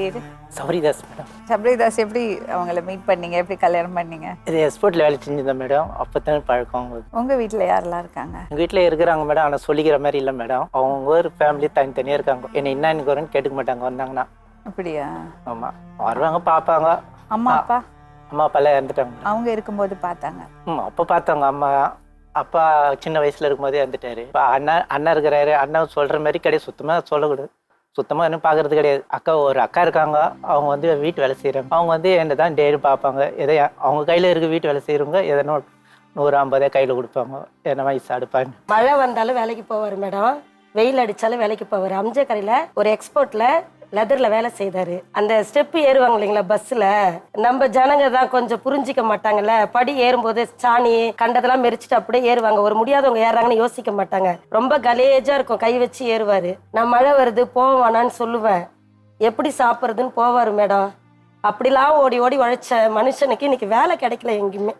பேரு சபரிதாஸ் மேடம். சபரிதாஸ். எப்படி அவங்கள மீட் பண்ணீங்க? எப்படி கல்யாணம் பண்ணீங்க? இது எக்ஸ்போர்ட்டில் வேலை செஞ்சிருந்தேன் மேடம். அப்போ தான் பழக்கம் அவங்களுக்கு. உங்க வீட்டில் யாரெல்லாம் இருக்காங்க? எங்கள் வீட்டில் இருக்கிறாங்க மேடம். ஆனால் சொல்லிக்கிற மாதிரி இல்லை மேடம். அவங்க ஒரு ஃபேமிலி தனித்தனியாக இருக்காங்க. என்னை என்ன எனக்கு வரும்னு கேட்டுக்க மாட்டாங்க வந்தாங்கன்னா. அப்படியா? ஆமாம், வருவாங்க பார்ப்பாங்க. அம்மா அப்பா? அம்மா அப்பாலாம் இறந்துட்டாங்க. அவங்க இருக்கும்போது பார்த்தாங்க? அப்போ பார்த்தாங்க. அம்மா அப்பா சின்ன வயசில் இருக்கும்போதே இறந்துட்டாரு. இப்போ அண்ணா இருக்கிறாரு. அண்ணா சொல்கிற மாதிரி கிடையாது, சுத்தமாக சொல்லக்கூடாது. சுத்தமாக இன்னும் பார்க்கறது கிடையாது. ஒரு அக்கா இருக்காங்க. அவங்க வந்து வீட்டு வேலை செய்கிறாங்க. அவங்க வந்து என்ன தான் டெய்லி பார்ப்பாங்க. எதை அவங்க கையில் இருக்க வீட்டு வேலை செய்கிறவங்க எதனா 150 கையில் கொடுப்பாங்க. என்ன வயசு அடுப்பாங்க. மழை வந்தாலும் வேலைக்கு போவார் மேடம், வெயில் அடித்தாலும் வேலைக்கு போவார். அம்ஜக்கரையில் ஒரு எக்ஸ்போர்ட்டில் லெதரில் வேலை செய்தார். அந்த ஸ்டெப்பு ஏறுவாங்க இல்லைங்களா பஸ்ஸில், நம்ம ஜனங்க தான் கொஞ்சம் புரிஞ்சிக்க மாட்டாங்கல்ல. படி ஏறும்போது சாணி கண்டதெல்லாம் மெரிச்சிட்டு அப்படியே ஏறுவாங்க. ஒரு முடியாதவங்க ஏறுறாங்கன்னு யோசிக்க மாட்டாங்க. ரொம்ப கலேஜாக இருக்கும், கை வச்சு ஏறுவார். நான் மழை வருது போவானான்னு சொல்லுவேன். எப்படி சாப்பிட்றதுன்னு போவார் மேடம். அப்படிலாம் ஓடி ஓடி உழைச்ச மனுஷனுக்கு இன்னைக்கு வேலை கிடைக்கல எங்கேயுமே.